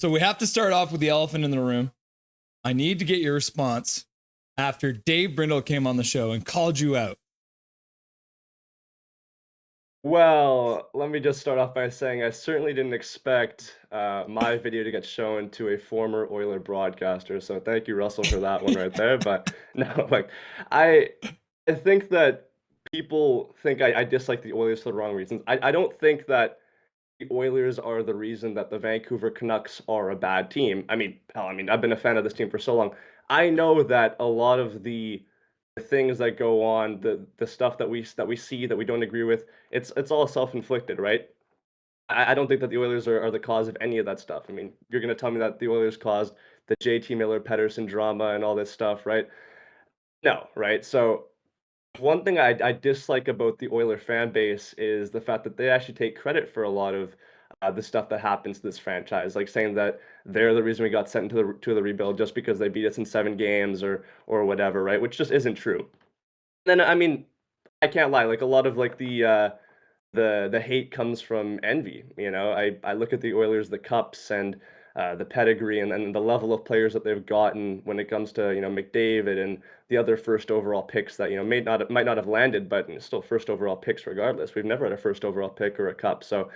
So we have to start off with the elephant in the room. I need to get your response after Dave Brindle came on the show and called you out. Well, let me just start off by saying I certainly didn't expect my video to get shown to a former Oiler broadcaster. So thank you, Russell, for that one right there. But no, like I, I think that people think I dislike the Oilers for the wrong reasons. I don't think that the Oilers are the reason that the Vancouver Canucks are a bad team. I mean, hell, I've been a fan of this team for so long. I know that a lot of the things that go on, the stuff that we see that we don't agree with, it's all self-inflicted, right? I don't think that the Oilers are the cause of any of that stuff. I mean, you're gonna tell me that the Oilers caused the JT Miller Pedersen drama and all this stuff, right? No, right? So one thing I dislike about the Oiler fan base is the fact that they actually take credit for a lot of the stuff that happens to this franchise, like saying that they're the reason we got sent into the rebuild just because they beat us in 7 games or whatever, right? Which just isn't true. Then I mean, I can't lie. Like a lot of like the hate comes from envy. I look at the Oilers, the Cups, and the pedigree, and then the level of players that they've gotten when it comes to McDavid and the other first overall picks that might not have landed, but still first overall picks regardless. We've never had a first overall pick or a cup, so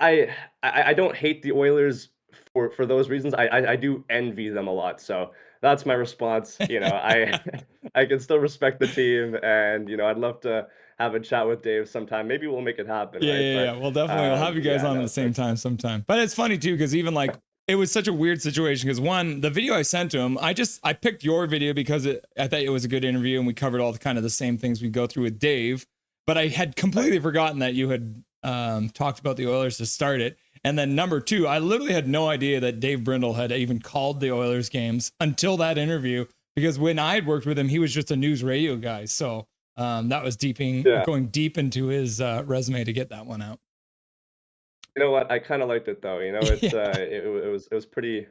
I don't hate the Oilers for those reasons. I do envy them a lot. So that's my response. I I can still respect the team, and I'd love to have a chat with Dave sometime. Maybe we'll make it happen, Yeah, right? yeah, yeah. But Well, definitely. We'll have you guys yeah, on at no, the same time sometime. But it's funny too, because even like it was such a weird situation. Because one, the video I sent to him, I picked your video because I thought it was a good interview and we covered all the kind of the same things we go through with Dave. But I had completely forgotten that you had talked about the Oilers to start it. And then number two, I literally had no idea that Dave Brindle had even called the Oilers games until that interview. Because when I had worked with him, he was just a news radio guy. So that was yeah. going deep into his resume to get that one out. You know what? I kind of liked it though. It's Yeah, it was pretty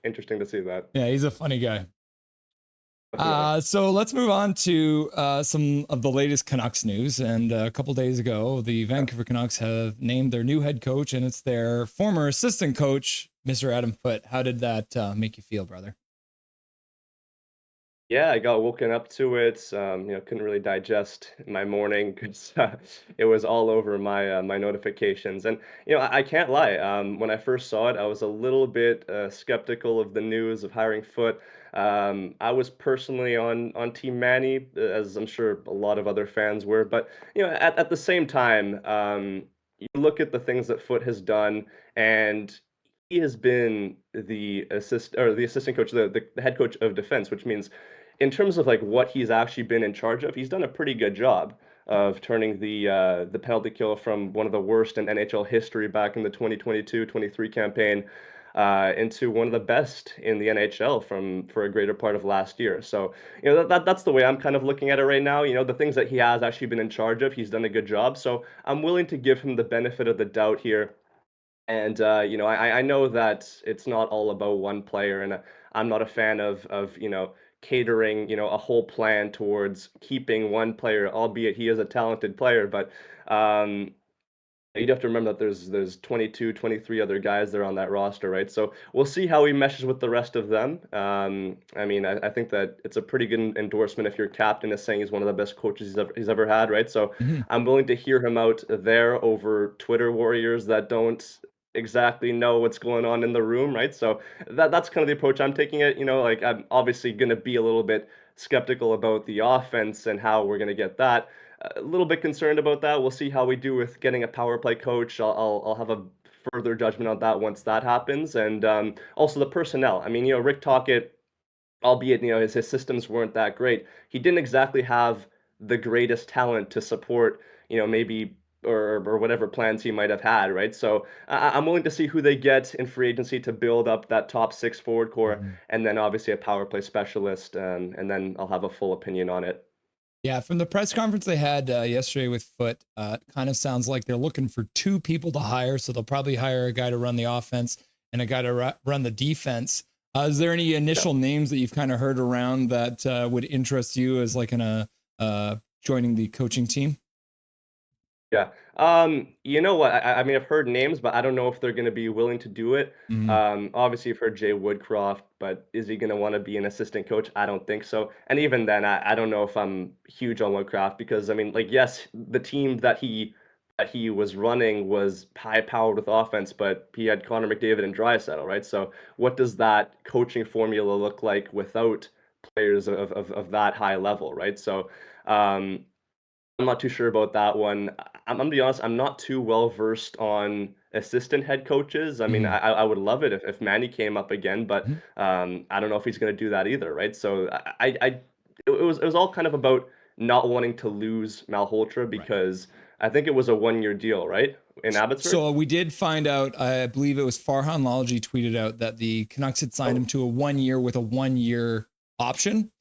interesting to see that. yeah, he's a funny guy. Definitely. So let's move on to some of the latest Canucks news. And a couple days ago, the Yeah. Vancouver Canucks have named their new head coach, and it's their former assistant coach, Mr. Adam Foote. How did that make you feel, brother? Yeah, I got woken up to it. Couldn't really digest my morning because it was all over my notifications. And I can't lie. When I first saw it, I was a little bit skeptical of the news of hiring Foot. I was personally on Team Manny, as I'm sure a lot of other fans were. But at the same time, you look at the things that Foot has done, and he has been the assistant coach, the head coach of defense, which means in terms of like what he's actually been in charge of, he's done a pretty good job of turning the penalty kill from one of the worst in NHL history back in the 2022-23 campaign into one of the best in the NHL for a greater part of last year. So that's the way I'm kind of looking at it right now. The things that he has actually been in charge of, he's done a good job. So I'm willing to give him the benefit of the doubt here. And I know that it's not all about one player, and I'm not a fan of catering a whole plan towards keeping one player, albeit he is a talented player. But um, you'd have to remember that there's 22, 23 other guys there on that roster, right? So we'll see how he meshes with the rest of them. I think that it's a pretty good endorsement if your captain is saying he's one of the best coaches he's ever had, right? So Mhm. I'm willing to hear him out there over Twitter warriors that don't exactly know what's going on in the room, right? So that's kind of the approach I'm taking it. Like I'm obviously going to be a little bit skeptical about the offense and how we're going to get that. A little bit concerned about that. We'll see how we do with getting a power play coach. I'll have a further judgment on that once that happens, and also the personnel. I mean, Rick Tocchet, albeit his systems weren't that great, he didn't exactly have the greatest talent to support maybe or whatever plans he might have had, right? So I'm willing to see who they get in free agency to build up that top six forward core, Mhm. and then obviously a power play specialist, and then I'll have a full opinion on it. Yeah, from the press conference they had yesterday with Foot, it kind of sounds like they're looking for two people to hire. So they'll probably hire a guy to run the offense and a guy to run the defense. Is there any Yeah. initial names that you've kind of heard around that would interest you as like in a joining the coaching team? Yeah. You know what? I mean, I've heard names, but I don't know if they're going to be willing to do it. Mhm. Obviously, you've heard Jay Woodcroft, but is he going to want to be an assistant coach? I don't think so. And even then, I don't know if I'm huge on Woodcroft because I mean, like, yes, the team that he was running was high powered with offense, but he had Connor McDavid and Draisaitl, right? So, what does that coaching formula look like without players of that high level, right? So. Um, I'm not too sure about that one. I'm gonna be honest, I'm not too well versed on assistant head coaches. I mean, Mhm. I would love it if Manny came up again, but Mhm. I don't know if he's gonna do that either, right? So it was all kind of about not wanting to lose Malhotra Right. because I think it was a 1 year deal, right? In Abbotsford? So we did find out, I believe it was Farhan Lalji tweeted out that the Canucks had signed him Oh, to a 1 year with a 1 year option.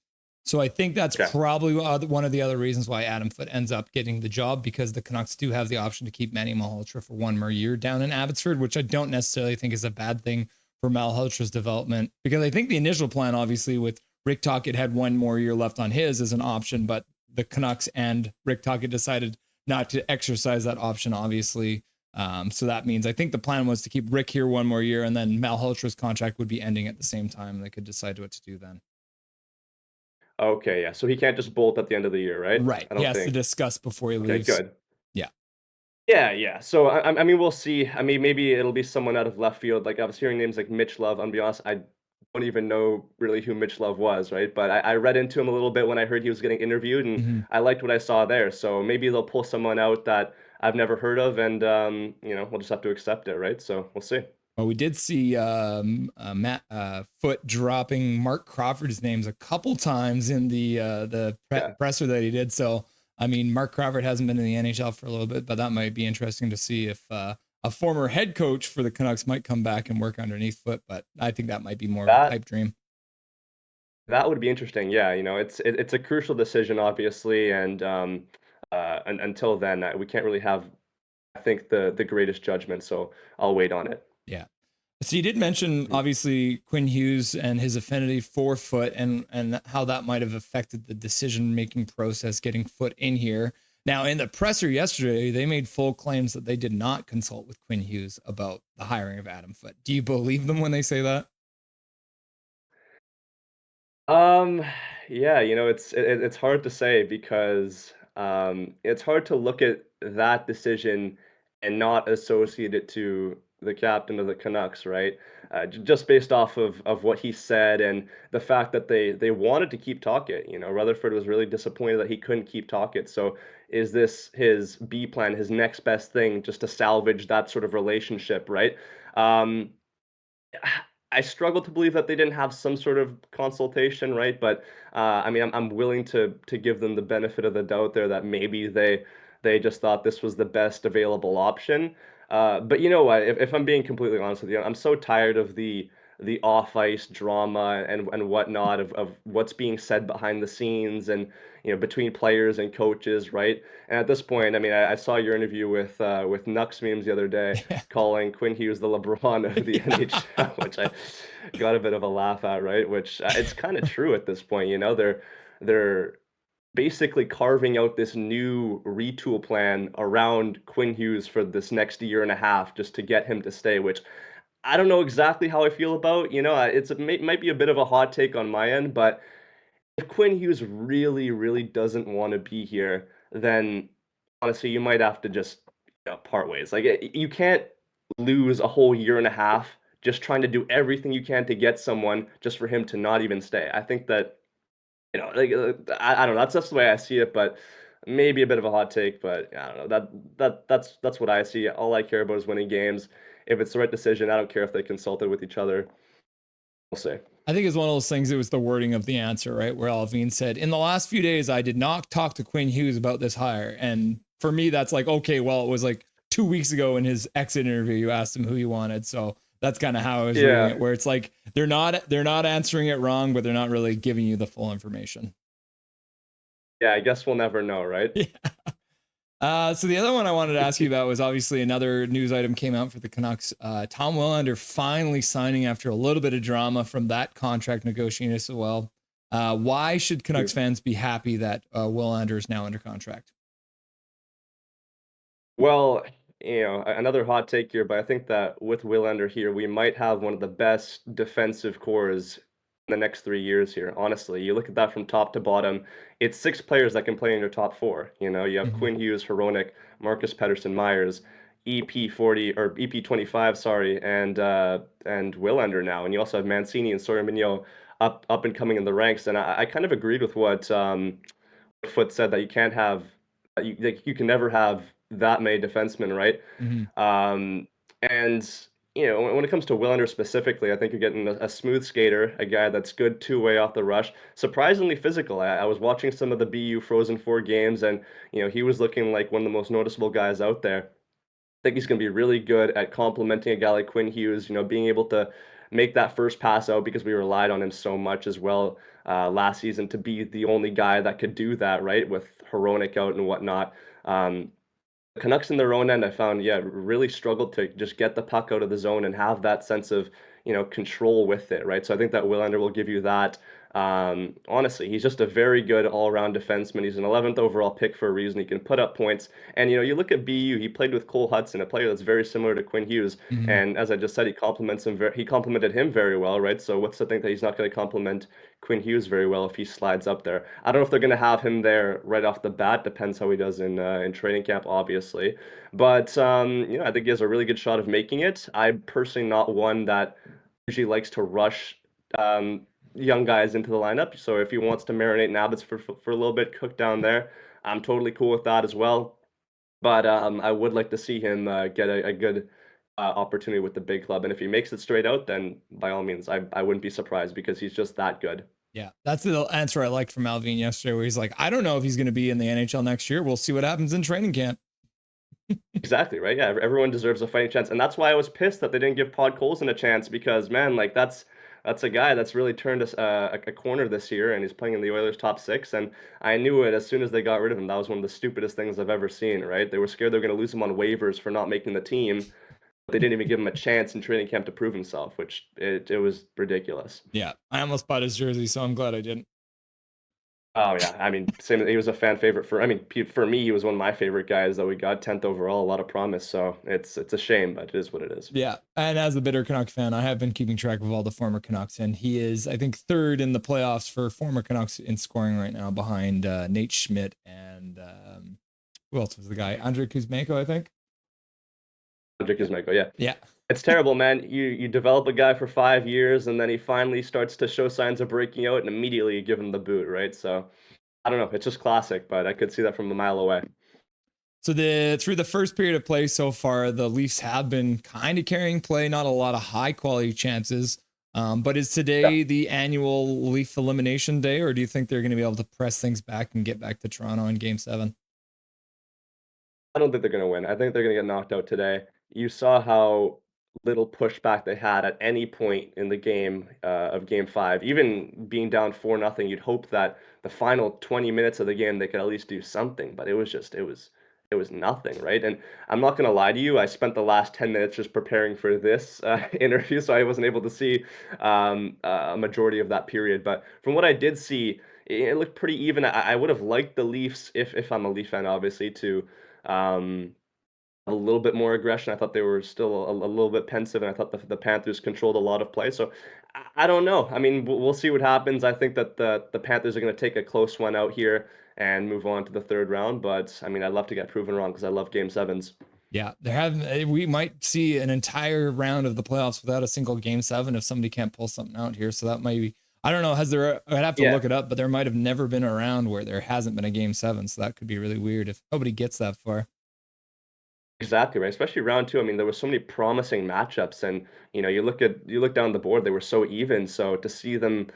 So I think that's okay. probably one of the other reasons why Adam Foote ends up getting the job, because the Canucks do have the option to keep Manny Malhotra for one more year down in Abbotsford, which I don't necessarily think is a bad thing for Malhotra's development, because I think the initial plan, obviously, with Rick Tocchet had one more year left on his as an option, but the Canucks and Rick Tocchet decided not to exercise that option, obviously. So that means I think the plan was to keep Rick here one more year, and then Malhotra's contract would be ending at the same time. And they could decide what to do then. Okay, yeah. So he can't just bolt at the end of the year, right? Right. I He don't has to think. discuss before he Okay, leaves. good. Yeah. Yeah, yeah. So I mean, we'll see. I mean, maybe it'll be someone out of left field. Like I was hearing names like Mitch Love. I'll be honest, I don't even know really who Mitch Love was, right? But I read into him a little bit when I heard he was getting interviewed, and Mhm. I liked what I saw there. So maybe they'll pull someone out that I've never heard of, and we'll just have to accept it, right? So we'll see. Well, we did see Matt Foot dropping Mark Crawford's names a couple times in the Yeah. presser that he did. So, I mean, Mark Crawford hasn't been in the NHL for a little bit, but that might be interesting to see if a former head coach for the Canucks might come back and work underneath Foot. But I think that might be more of a That pipe dream. that would be interesting. Yeah, it's a crucial decision, obviously, and until then, we can't really have, I think, the greatest judgment. So I'll wait on it. Yeah. So you did mention Mhm. obviously Quinn Hughes and his affinity for Foot, and how that might have affected the decision making process getting Foot in here. Now, in the presser yesterday, they made full claims that they did not consult with Quinn Hughes about the hiring of Adam Foot. Do you believe them when they say that? Um, yeah, it's hard to say because it's hard to look at that decision and not associate it to the captain of the Canucks, right? Just based off of what he said and the fact that they wanted to keep Tocchet. Rutherford was really disappointed that he couldn't keep Tocchet. So is this his B plan, his next best thing, just to salvage that sort of relationship, right? Um, I struggle to believe that they didn't have some sort of consultation, right? But I mean, I'm willing to give them the benefit of the doubt there that maybe they just thought this was the best available option. But you know what? If I'm being completely honest with you, I'm so tired of the off ice drama and whatnot of what's being said behind the scenes and between players and coaches, right? And at this point, I mean, I saw your interview with Nux memes the other day calling Quinn Hughes the LeBron of the Yeah. NHL, which I got a bit of a laugh at, right? Which it's kind of true at this point. They're basically carving out this new retool plan around Quinn Hughes for this next year and a half just to get him to stay, which I don't know exactly how I feel about. Might be a bit of a hot take on my end, but if Quinn Hughes really, really doesn't want to be here, then honestly, you might have to just part ways. Like you can't lose a whole year and a half just trying to do everything you can to get someone just for him to not even stay. I think that like I don't know. That's the way I see it, but maybe a bit of a hot take. But I don't know. That's what I see. All I care about is winning games. If it's the right decision, I don't care if they consulted with each other. We'll see. I think it's one of those things. It was the wording of the answer, right? Where Alvin said, "In the last few days, I did not talk to Quinn Hughes about this hire." And for me, that's like, okay, well, it was like 2 weeks ago in his exit interview, you asked him who he wanted. So that's kind of how I was reading Yeah, it, where it's like they're not answering it wrong, but they're not really giving you the full information. yeah. I guess we'll never know, right? Yeah. So the other one I wanted to ask you about was obviously another news item came out for the Canucks. Tom Willander finally signing after a little bit of drama from that contract negotiation as well. Why should Canucks fans be happy that Willander is now under contract? Well, another hot take here, but I think that with Willander here, we might have one of the best defensive cores in the next 3 years here. Honestly, you look at that from top to bottom. It's six players that can play in your top four. You have Mhm. Quinn Hughes, Hronik, Marcus Pettersson, Myers, EP 40 or EP 25, sorry, and Willander now, and you also have Mancini and Sawyer Mignot up and coming in the ranks. And I kind of agreed with what Foot said that you can't have you can never have that many defensemen, right? Mhm. And when it comes to Willander specifically, I think you're getting a smooth skater, a guy that's good two-way off the rush, surprisingly physical. I was watching some of the BU Frozen Four games, and he was looking like one of the most noticeable guys out there. Think he's going to be really good at complementing a guy like Quinn Hughes, being able to make that first pass out because we relied on him so much as well last season to be the only guy that could do that, right? With Hronik out and whatnot. The Canucks in their own end, I found, yeah, really struggled to just get the puck out of the zone and have that sense of, control with it, right? So I think that Willander will give you that. Honestly, he's just a very good all-around defenseman. He's an 11th overall pick for a reason. He can put up points. And, you look at BU, he played with Cole Hudson, a player that's very similar to Quinn Hughes. Mhm. And as I just said, he complimented him very well, right? So what's to think that he's not going to compliment Quinn Hughes very well if he slides up there? I don't know if they're going to have him there right off the bat. Depends how he does in training camp, obviously. But I think he has a really good shot of making it. I'm personally not one that usually likes to rush um, young guys into the lineup. So if he wants to marinate Nabbits for a little bit, cook down there, I'm totally cool with that as well. But I would like to see him get a good opportunity with the big club. And if he makes it straight out, then by all means, I wouldn't be surprised because he's just that good. Yeah, that's the answer I liked from Alvin yesterday, where he's like, I don't know if he's going to be in the NHL next year. We'll see what happens in training camp. Exactly, right? Yeah, everyone deserves a fighting chance, and that's why I was pissed that they didn't give Pod Colson a chance because, man, like that's a guy that's really turned us a corner this year, and he's playing in the Oilers' top six. And I knew it as soon as they got rid of him. That was one of the stupidest things I've ever seen. Right? They were scared they were going to lose him on waivers for not making the team, but they didn't even give him a chance in training camp to prove himself, which it was ridiculous. Yeah, I almost bought his jersey, so I'm glad I didn't. Oh yeah, I mean, same. He was a fan favorite for. I mean, for me, he was one of my favorite guys that we got 10th overall. A lot of promise, so it's a shame, but it is what it is. Yeah, and as a bitter Canuck fan, I have been keeping track of all the former Canucks, and he is, I think, third in the playoffs for former Canucks in scoring right now, behind Nate Schmidt and who else was the guy? Andrei Kuzmenko, I think. Patrick Ismail, yeah. Yeah, It's terrible, man. You develop a guy for 5 years, and then he finally starts to show signs of breaking out, and immediately you give him the boot, right? So I don't know. It's just classic, but I could see that from a mile away. so the through the first period of play so far, the Leafs have been kind of carrying play, not a lot of high quality chances. But is Yeah, today the annual Leaf elimination day, or do you think they're going to be able to press things back and get back to Toronto in Game 7? I don't think they're gonna win. I think they're gonna get knocked out today. You saw how little pushback they had at any point in the game of Game 5. Even being down 4-0, you'd hope that the final 20 minutes of the game they could at least do something. But it was nothing, right? And I'm not gonna lie to you. I spent the last 10 minutes just preparing for this interview, so I wasn't able to see a majority of that period. But from what I did see, it looked pretty even. I would have liked the Leafs if I'm a Leaf fan, obviously, to um, a little bit more aggression. I thought they were still a little bit pensive, and I thought the Panthers controlled a lot of play. So I don't know. I mean, we'll see what happens. I think that the Panthers are going to take a close one out here and move on to the third round. But I mean, I'd love to get proven wrong because I love Game Sevens. Yeah, we might see an entire round of the playoffs without a single Game 7 if somebody can't pull something out here. So that might be, I don't know, I'd have to Yeah, look it up, but there might have never been a round where there hasn't been a Game 7. So that could be really weird if nobody gets that far. exactly right. Especially round two. I mean, there were so many promising matchups, and you look down the board, they were so even. So to see them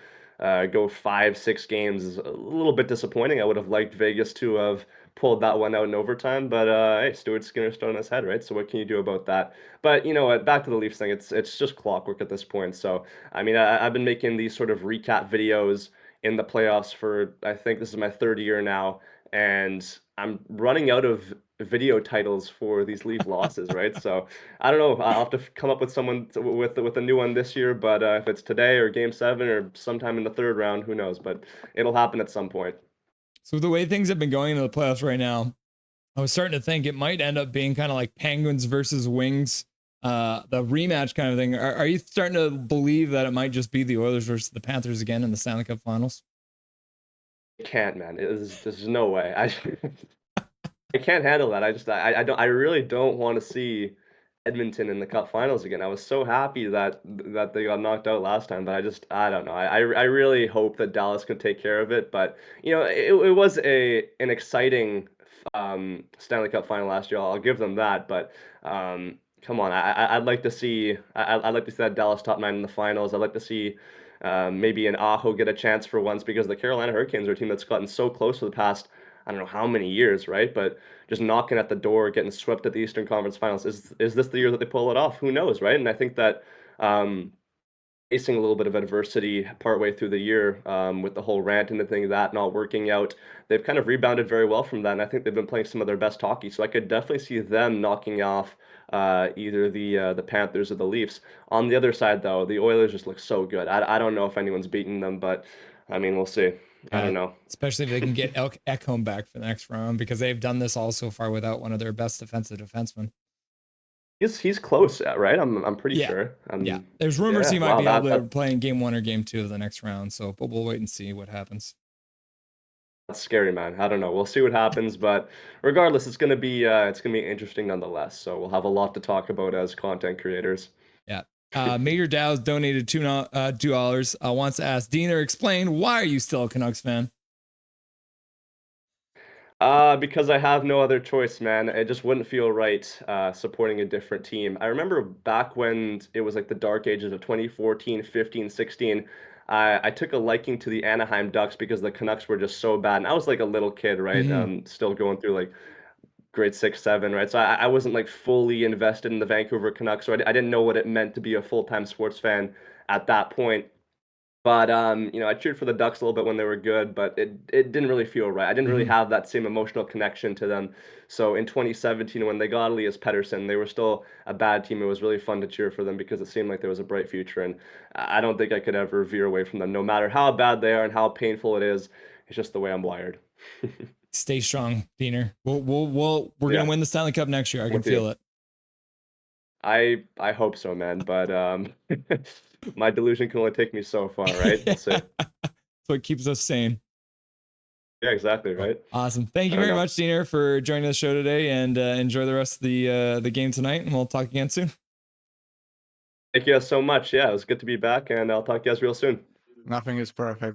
go 5, 6 games is a little bit disappointing. I would have liked Vegas to have pulled that one out in overtime, but hey, Stuart Skinner's still on his head, right? So what can you do about that? But you know what? Back to the Leafs thing. It's just clockwork at this point. So I mean, I've been making these sort of recap videos in the playoffs for I think this is my third year now, and I'm running out of video titles for these Leaf losses, right? So I don't know. I'll have to come up with with a new one this year, but if it's today or Game 7 or sometime in the third round, who knows? But it'll happen at some point. So the way things have been going in the playoffs right now, I was starting to think it might end up being kind of like Penguins versus Wings, the rematch kind of thing. Are you starting to believe that it might just be the Oilers versus the Panthers again in the Stanley Cup Finals? Can't, man. There's no way. I can't handle that. I don't I really don't want to see Edmonton in the Cup Finals again. I was so happy that they got knocked out last time, but I don't know. I really hope that Dallas can take care of it. But it was an exciting Stanley Cup final last year. I'll give them that. But come on, I'd like to see I'd like to see that Dallas top nine in the finals. I'd like to see maybe an Aho get a chance for once because the Carolina Hurricanes are a team that's gotten so close for the past I don't know how many years, right? But just knocking at the door, getting swept at the Eastern Conference Finals. Is this the year that they pull it off? Who knows, right? And I think that um, facing a little bit of adversity partway through the year with the whole rant and the thing that not working out, they've kind of rebounded very well from that. And I think they've been playing some of their best hockey. So I could definitely see them knocking off either the Panthers or the Leafs. On the other side, though, the Oilers just look so good. I don't know if anyone's beaten them, but I mean, we'll see. I don't know. Especially if they can get Ekholm back for the next round, because they've done this all so far without one of their best defensive defensemen. He's close, right? I'm pretty sure. Yeah. There's rumors he might be able to play in game 1 or game 2 of the next round. So, but we'll wait and see what happens. That's scary, man. I don't know. We'll see what happens, but regardless, it's gonna be interesting nonetheless. So we'll have a lot to talk about as content creators. Yeah. Major Dow's donated $2. Wants to ask Diener, explain why are you still a Canucks fan? Because I have no other choice, man. It just wouldn't feel right supporting a different team. I remember back when it was like the dark ages of 2014, 15, 16. I took a liking to the Anaheim Ducks because the Canucks were just so bad. And I was like a little kid, right? Still going through like grade 6, 7, right? So I wasn't like fully invested in the Vancouver Canucks. So I didn't know what it meant to be a full-time sports fan at that point. But I cheered for the Ducks a little bit when they were good, but it didn't really feel right. I didn't really have that same emotional connection to them. So in 2017, when they got Elias Pettersson, they were still a bad team. It was really fun to cheer for them because it seemed like there was a bright future. And I don't think I could ever veer away from them, no matter how bad they are and how painful it is. It's just the way I'm wired. Stay strong, Diener. We're gonna win the Stanley Cup next year. I can feel it. I hope so, man. But my delusion can only take me so far, right? That's it. That's what keeps us sane. Yeah, exactly, right? Awesome. Thank you very much, Diener, for joining the show today, and enjoy the rest of the game tonight, and we'll talk again soon. Thank you guys so much. Yeah, it was good to be back, and I'll talk to you guys real soon. Nothing is perfect.